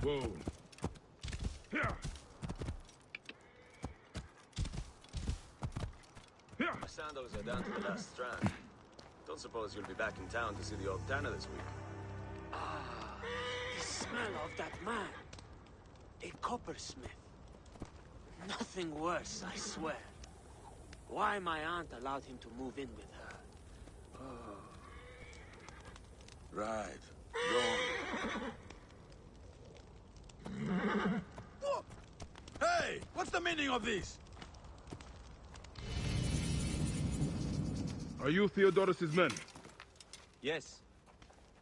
Whoa. My sandos are down to the last strand. Don't suppose you'll be back in town to see the old Tana this week? Ah, the smell of that man. A coppersmith. Nothing worse, I swear. Why my aunt allowed him to move in with her. Oh. Right. Whoa. Hey! What's the meaning of this? Are you Theodorus's men? Yes.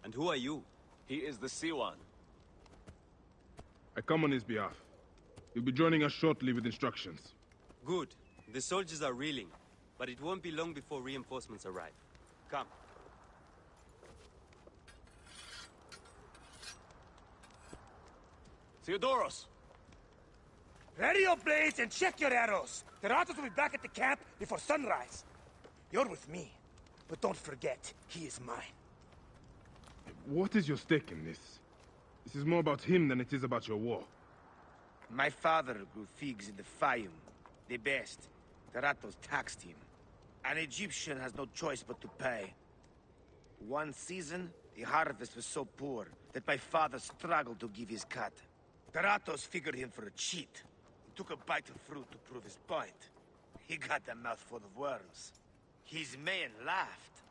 And who are you? He is the Siwan. I come on his behalf. He'll be joining us shortly with instructions. Good. The soldiers are reeling, but it won't be long before reinforcements arrive. Come. Theodoros! Ready your blades and check your arrows. The Ratos will be back at the camp before sunrise. You're with me, but don't forget, he is mine. What is your stake in this? This is more about him than it is about your war. My father grew figs in the Fayum. The best. The Ratos taxed him. An Egyptian has no choice but to pay. One season, the harvest was so poor that my father struggled to give his cut. The Ratos figured him for a cheat. He took a bite of fruit to prove his point. He got a mouthful of worms. His men laughed,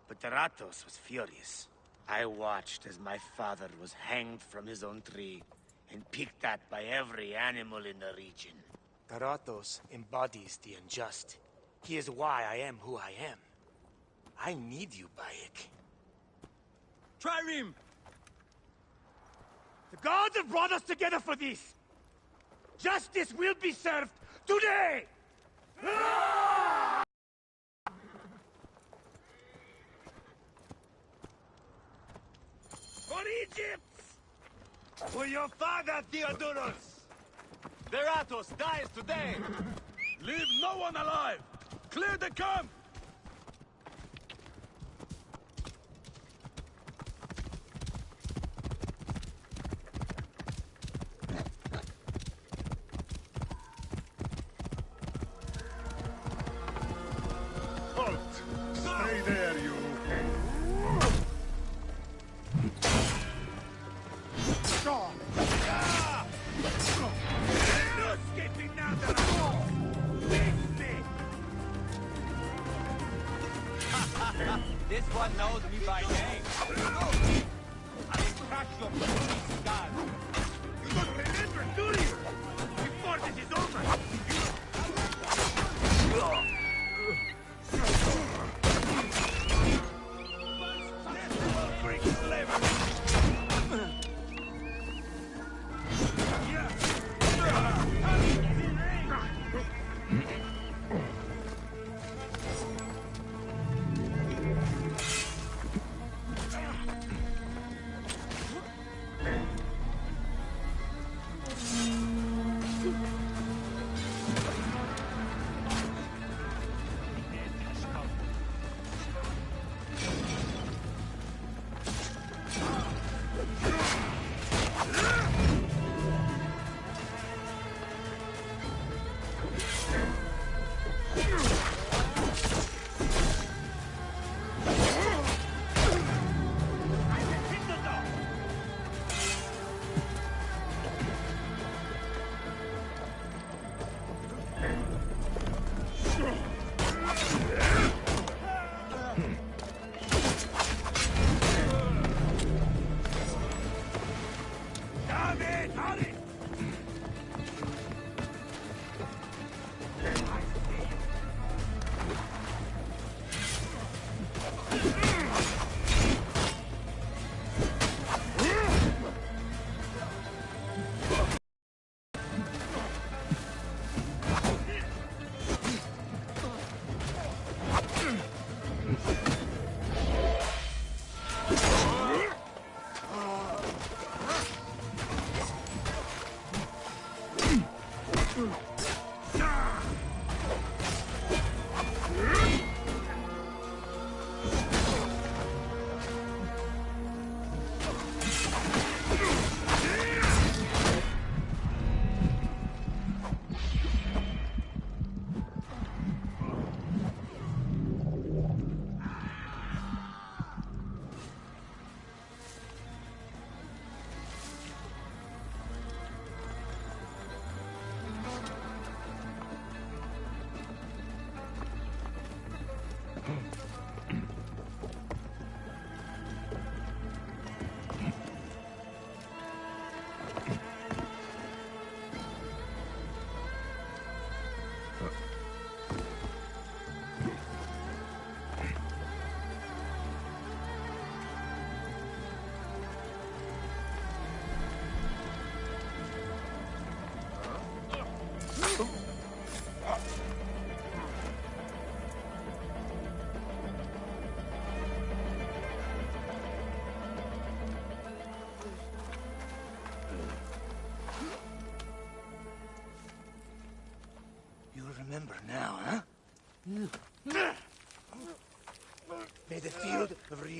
but the Ratos was furious. I watched as my father was hanged from his own tree and picked at by every animal in the region. The Ratos embodies the unjust. He is why I am who I am. I need you, Bayek. Trireme! The gods have brought us together for this! Justice will be served today! For Egypt! For your father, Theodorus! The Ratos dies today! Leave no one alive! Clear the camp! Halt! Stay there, you! This one knows me by name. I will crush your bloody skull. You must remember, do you? Before this is over!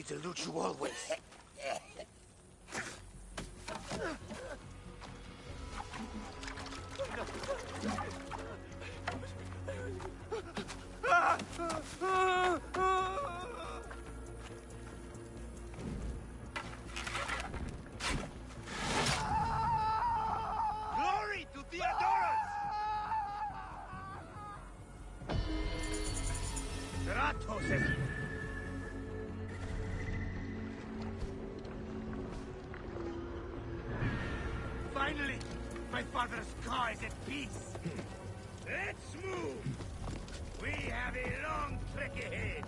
to loot you always. Glory to Theodorus! Stratos is... Finally, my father's car is at peace. Let's move. We have a long trek ahead.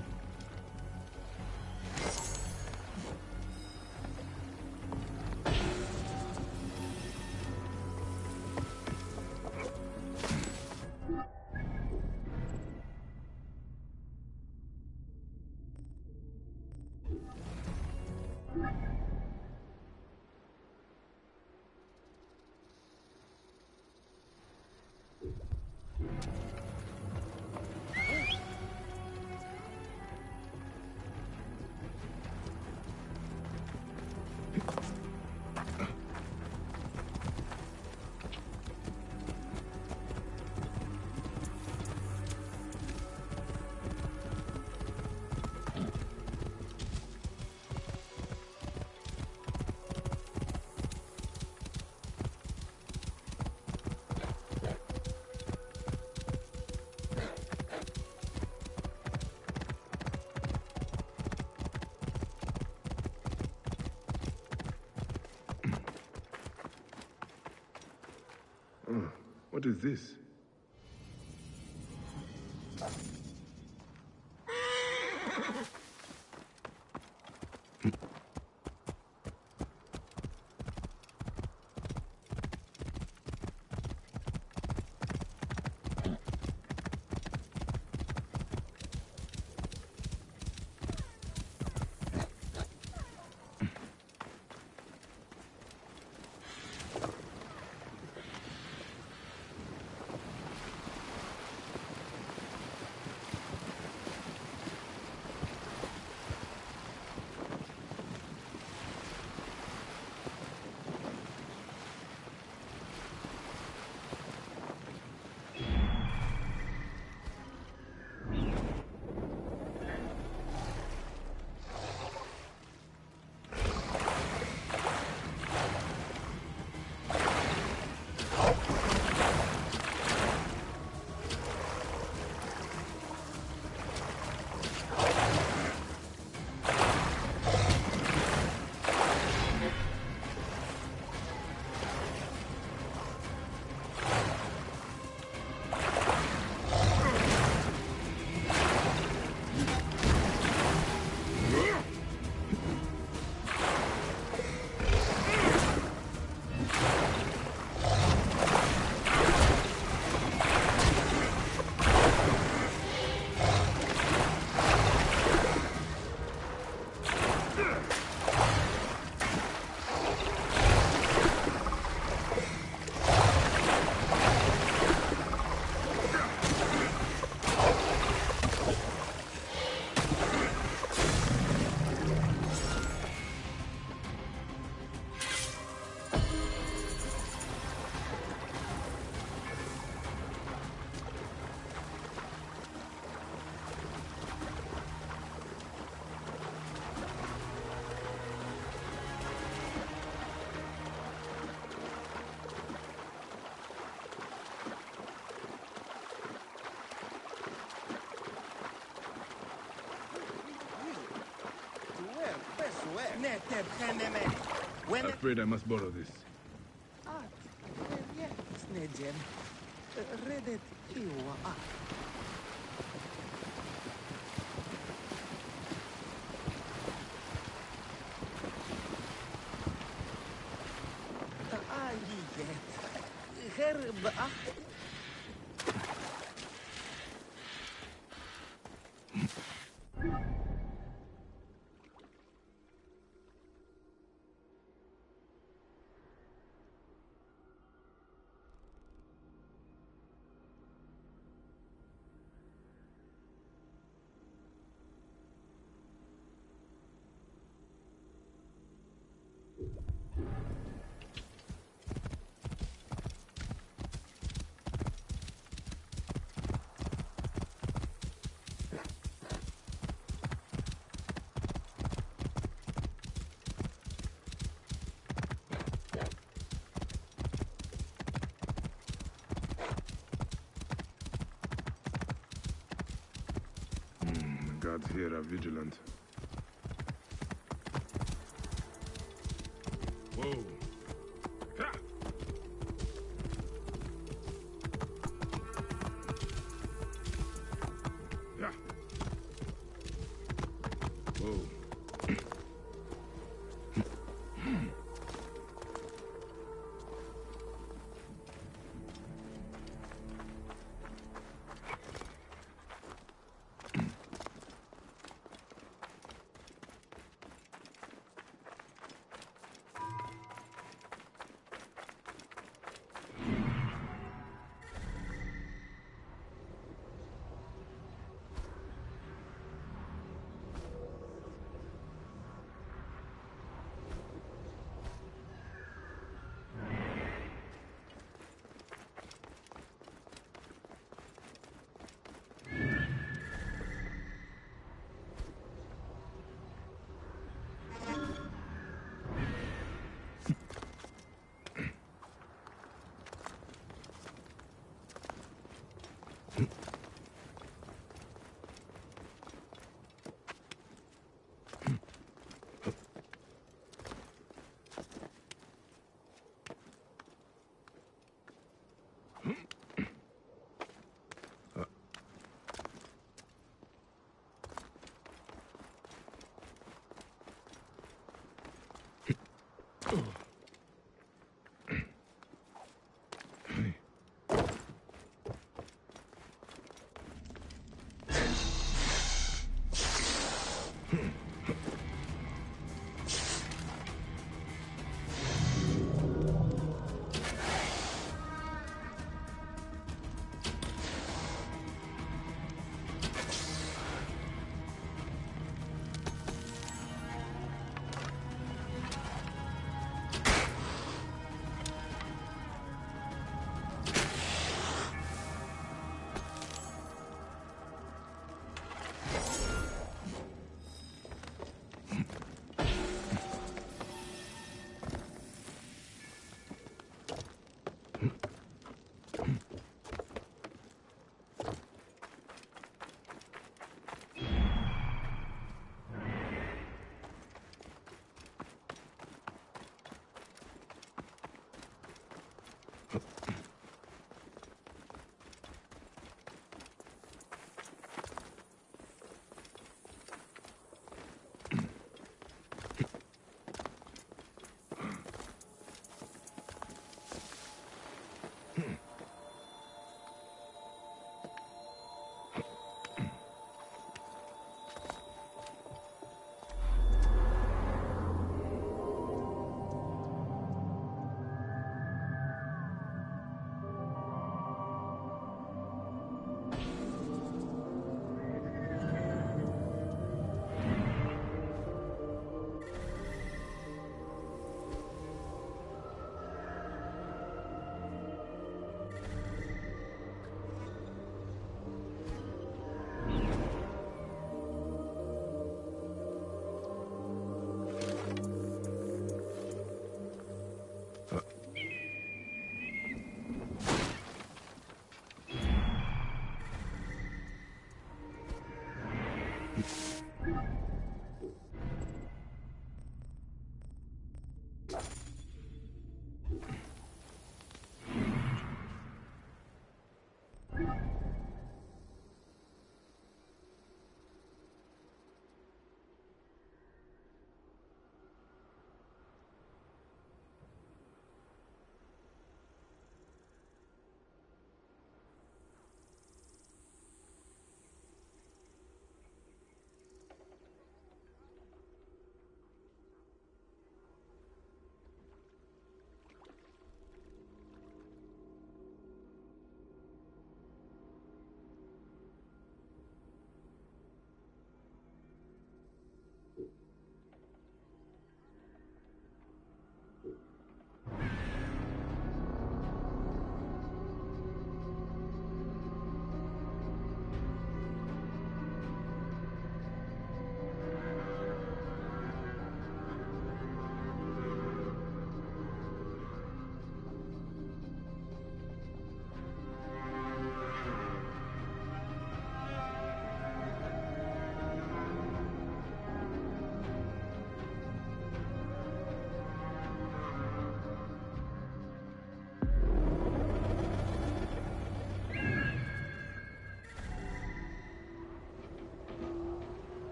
What is this? I'm afraid I must borrow this. guards here are vigilant. Whoa. Ha! Yeah. Whoa.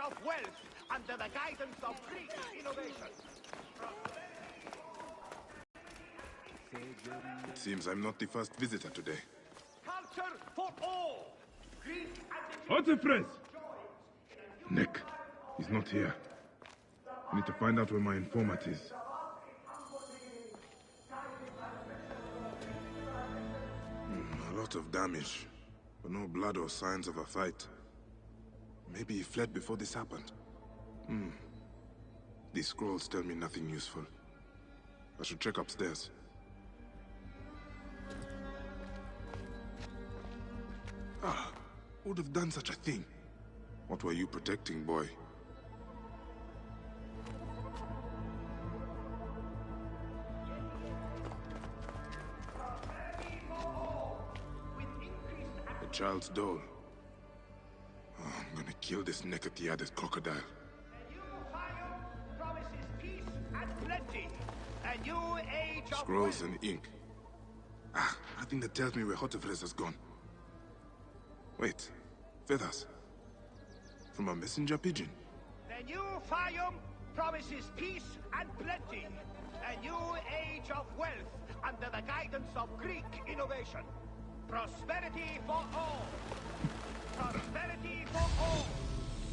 of wealth under the guidance of Greek innovation. It seems I'm not the first visitor today. Culture for all! Greek and Otefres! Nick, he's not here. I need to find out where my informant is. A lot of damage, but no blood or signs of a fight. Maybe he fled before this happened. These scrolls tell me nothing useful. I should check upstairs. Who would have done such a thing? What were you protecting, boy? The child's doll. Oh, I'm gonna kill this naked crocodile. A new fire promises peace and plenty. A new age of Scrolls wealth. and ink. Nothing that tells me where Hotefres has gone. Wait, feathers. From a messenger pigeon. The new Fayum promises peace and plenty. A new age of wealth under the guidance of Greek innovation. Prosperity for all. Prosperity for all.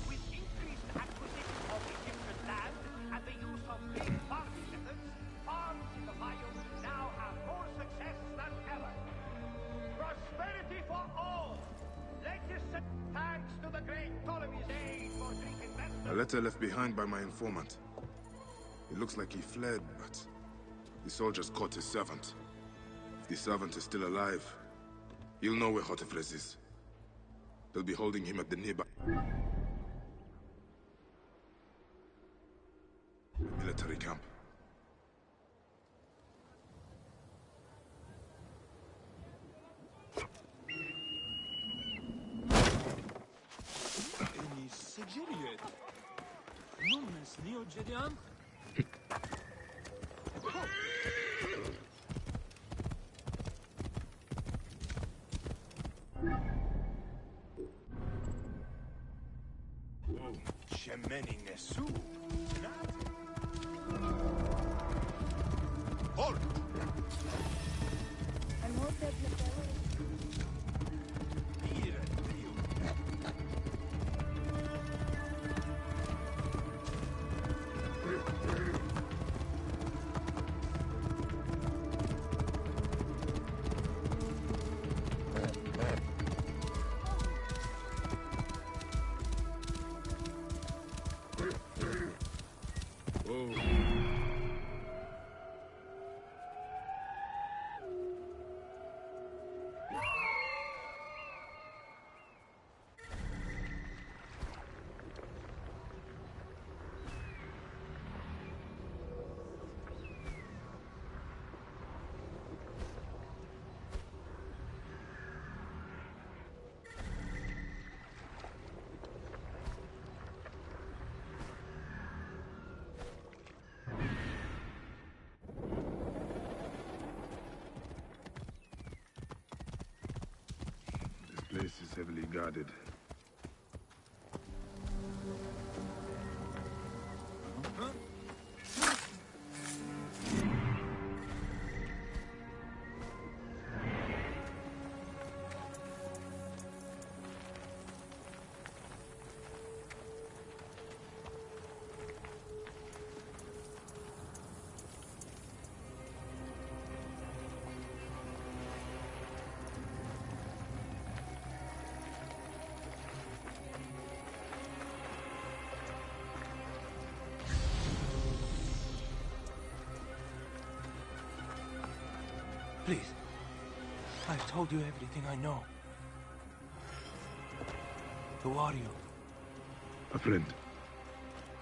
With increased acquisition of Egyptian land and the use of Greek farming methods, farms in the Fayum now have more success than ever. Prosperity for all. Latest thanks to the great Ptolemy's aid for Greek investors. A letter left behind by my informant. It looks like he fled, but the soldiers caught his servant. If the servant is still alive, he'll know where Hotefres is. They'll be holding him at the nearby military camp. Shemeni Nesu. This place is heavily guarded. Please. I've told you everything I know. Who are you? A friend.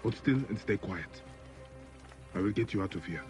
Hold still and stay quiet. I will get you out of here.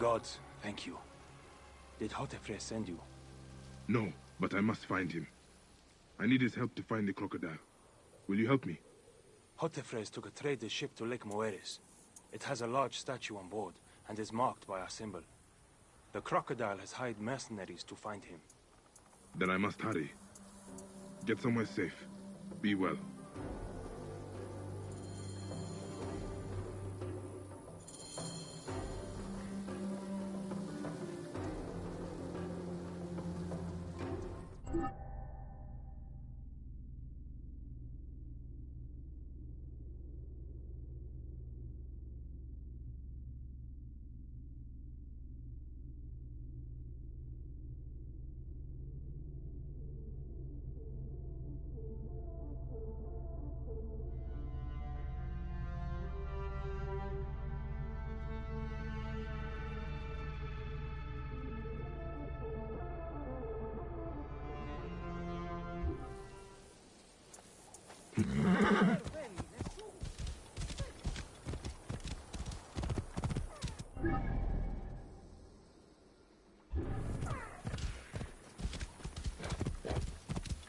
Gods, thank you. Did Hotefre send you? No, but I must find him. I need his help to find the crocodile. Will you help me? Hotefres took a trader ship to Lake Moeris. It has a large statue on board, and is marked by our symbol. The crocodile has hired mercenaries to find him. Then I must hurry. Get somewhere safe. Be well.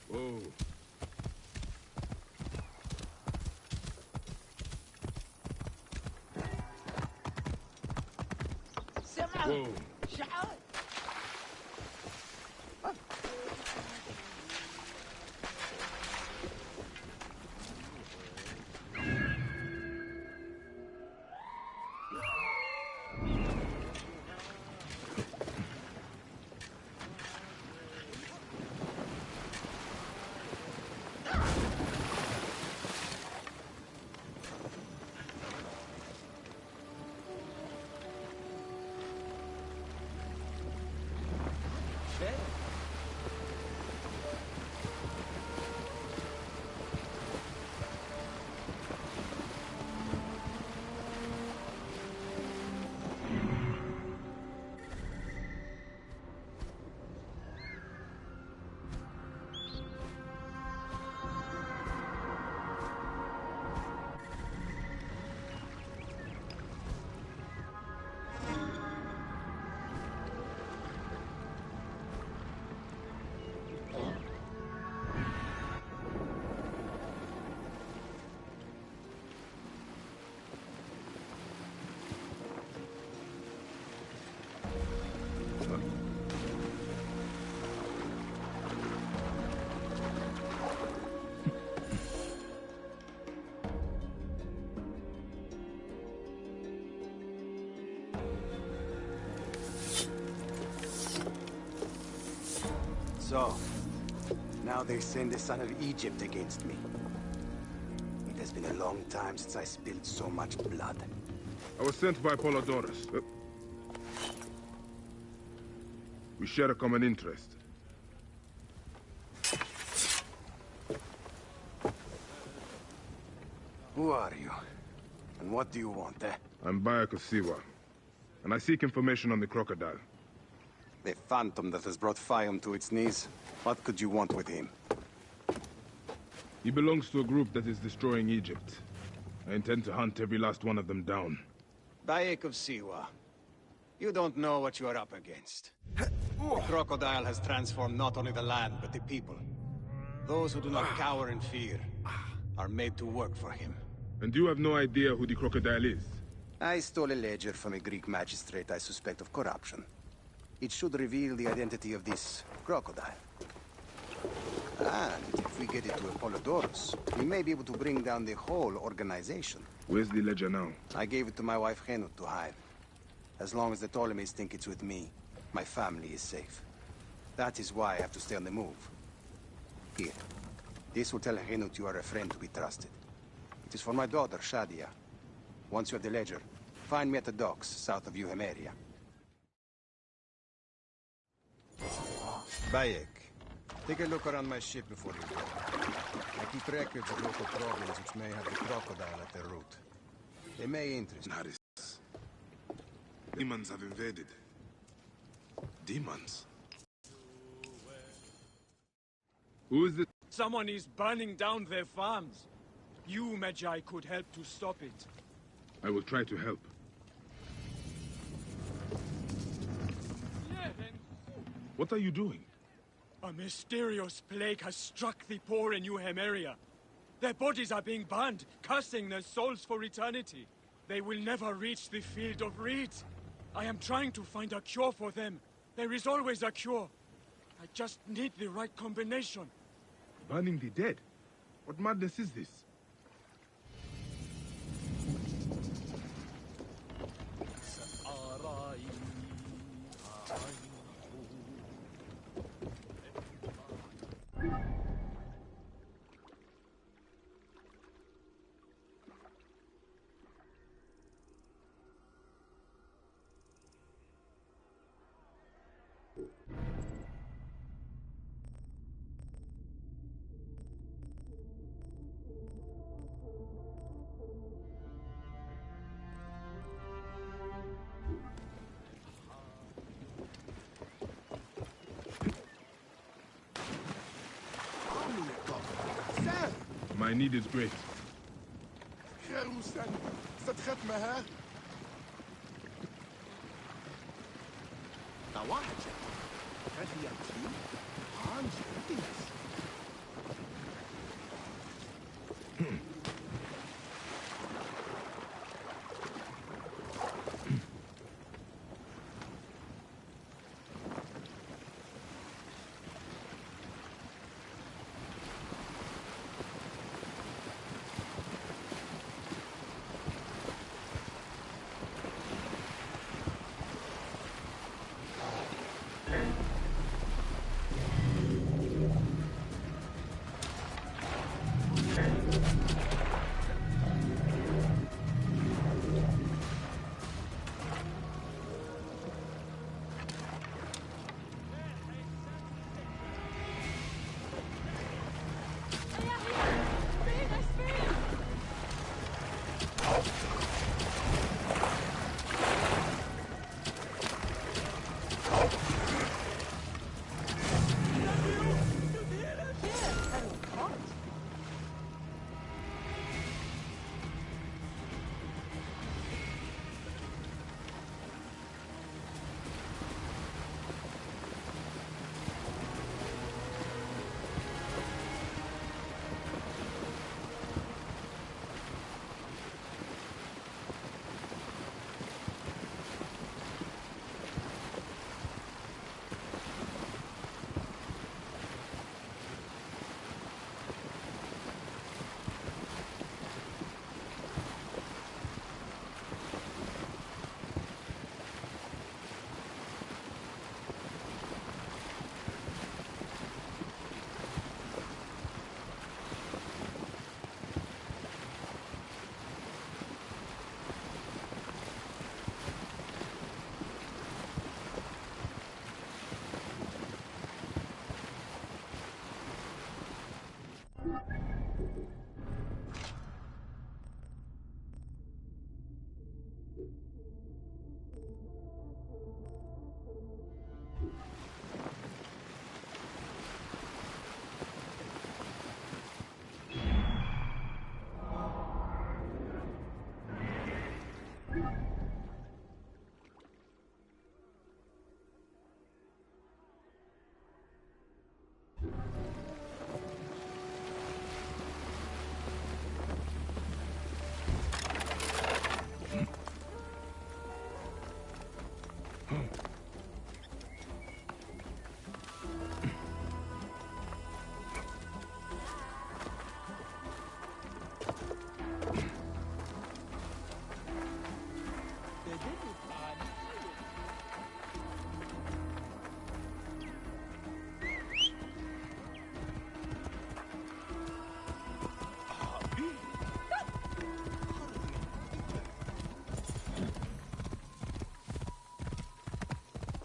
Whoa. Whoa. So, now they send the son of Egypt against me. It has been a long time since I spilled so much blood. I was sent by Polydorus. We share a common interest. Who are you? And what do you want, eh? I'm Bayek of Siwa, and I seek information on the crocodile. The phantom that has brought Fayum to its knees. What could you want with him? He belongs to a group that is destroying Egypt. I intend to hunt every last one of them down. Bayek of Siwa. You don't know what you are up against. The crocodile has transformed not only the land, but the people. Those who do not cower in fear are made to work for him. And you have no idea who the crocodile is? I stole a ledger from a Greek magistrate I suspect of corruption. It should reveal the identity of this crocodile. And if we get it to Apollodorus, we may be able to bring down the whole organization. Where's the ledger now? I gave it to my wife Henut to hide. As long as the Ptolemies think it's with me, my family is safe. That is why I have to stay on the move. Here. This will tell Henut you are a friend to be trusted. It is for my daughter, Shadia. Once you have the ledger, find me at the docks south of Euhemeria. Bayek, take a look around my ship before you go. I keep records of local problems which may have the crocodile at their root. They may interest you. Naris. Demons have invaded. Demons? Who is this? Someone is burning down their farms. You, Magi, could help to stop it. I will try to help. What are you doing? A mysterious plague has struck the poor in New Hemeria. Their bodies are being burned, cursing their souls for eternity. They will never reach the field of reeds. I am trying to find a cure for them. There is always a cure. I just need the right combination. Burning the dead? What madness is this? My need is great.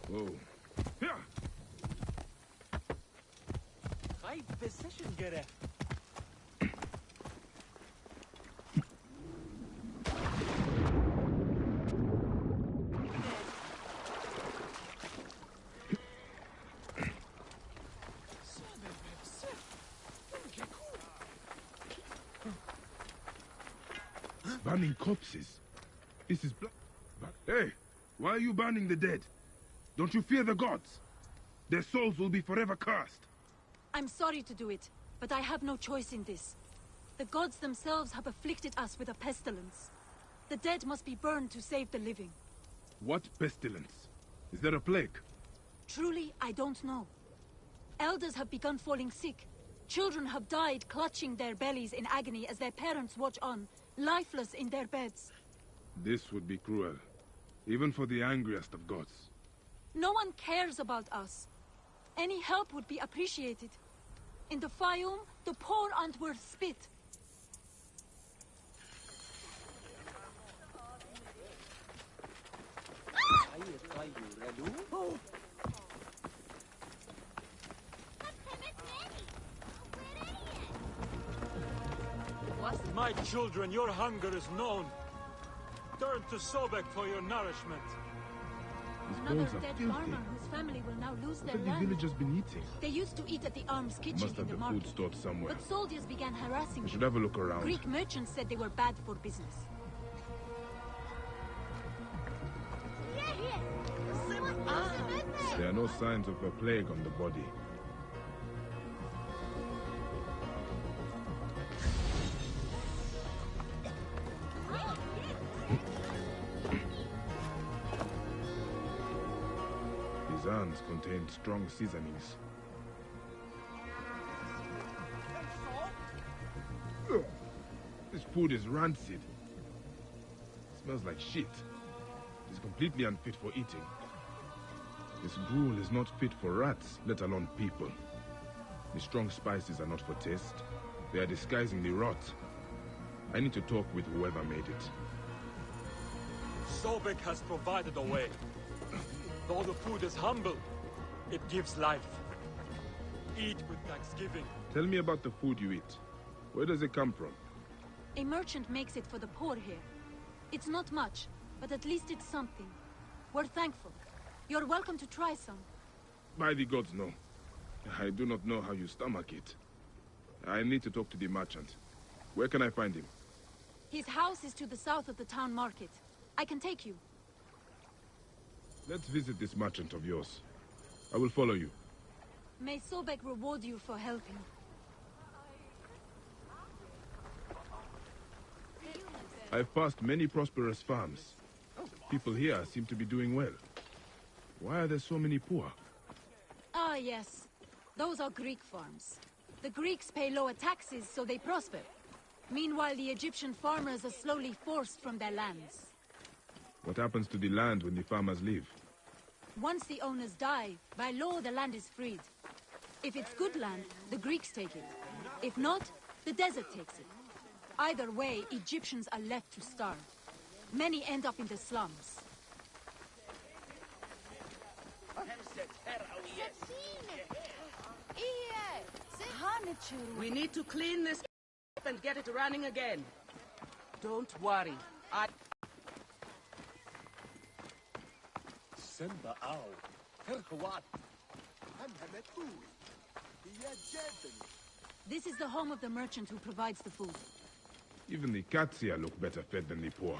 Whoa. High precision gerecht. Burning corpses? This is blood. Hey, why are you burning the dead? Don't you fear the gods? Their souls will be forever cursed. I'm sorry to do it, but I have no choice in this. The gods themselves have afflicted us with a pestilence. The dead must be burned to save the living. What pestilence? Is there a plague? Truly, I don't know. Elders have begun falling sick. Children have died clutching their bellies in agony as their parents watch on, lifeless in their beds. This would be cruel, even for the angriest of gods. No one cares about us. Any help would be appreciated. In the Fayum, the poor aren't worth spit. My children, your hunger is known. Turn to Sobek for your nourishment. Another dead farmer whose family will now lose their What have the land. villagers been eating? They used to eat at the arms kitchen Must in have the the market. food stored somewhere. But soldiers began harassing We should them. have a look around. Greek merchants said they were bad for business. There are no signs of a plague on the body. These urns contain strong seasonings. Ugh. This food is rancid. It smells like shit. It is completely unfit for eating. This gruel is not fit for rats, let alone people. The strong spices are not for taste. They are disguising the rot. I need to talk with whoever made it. Sobek has provided a way. Though the food is humble, it gives life. Eat with thanksgiving. Tell me about the food you eat. Where does it come from? A merchant makes it for the poor here. It's not much, but at least it's something. We're thankful. You're welcome to try some. By the gods, no. I do not know how you stomach it. I need to talk to the merchant. Where can I find him? His house is to the south of the town market. I can take you. Let's visit this merchant of yours. I will follow you. May Sobek reward you for helping. I've passed many prosperous farms. People here seem to be doing well. Why are there so many poor? Ah, yes. Those are Greek farms. The Greeks pay lower taxes, so they prosper. Meanwhile, the Egyptian farmers are slowly forced from their lands. What happens to the land when the farmers leave? Once the owners die, by law the land is freed. If it's good land, the Greeks take it. If not, the desert takes it. Either way, Egyptians are left to starve. Many end up in the slums. We need to clean this and get it running again. Don't worry. This is the home of the merchant who provides the food. Even the cats here look better fed than the poor.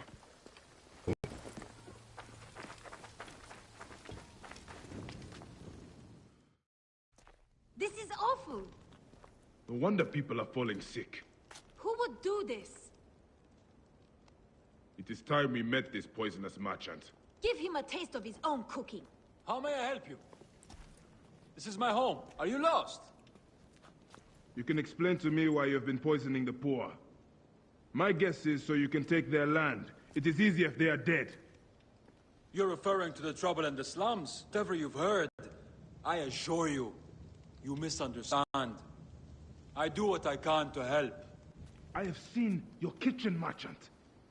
This is awful! No wonder people are falling sick. Who would do this? It is time we met this poisonous merchant. Give him a taste of his own cooking. How may I help you? This is my home. Are you lost? You can explain to me why you've been poisoning the poor. My guess is so you can take their land. It is easier if they are dead. You're referring to the trouble in the slums. Whatever you've heard, I assure you, you misunderstand. I do what I can to help. I have seen your kitchen, merchant.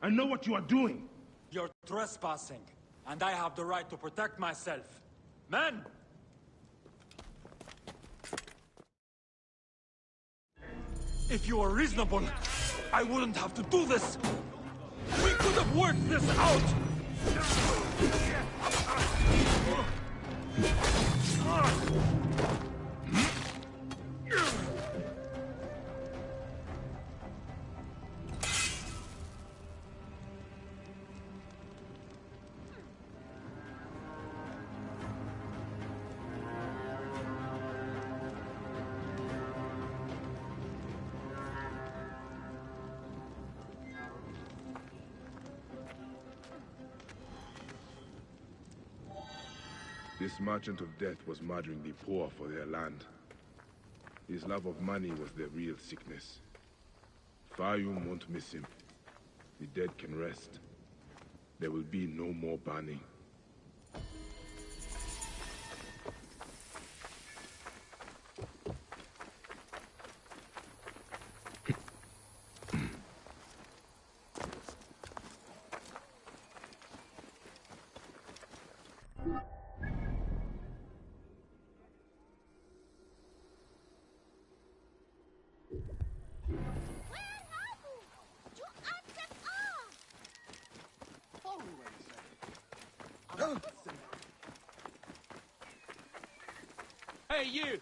I know what you are doing. You're trespassing, and I have the right to protect myself. Men! If you were reasonable, I wouldn't have to do this! We could have worked this out! This merchant of death was murdering the poor for their land. His love of money was their real sickness. Fayum won't miss him. The dead can rest. There will be no more burning. Hey, you!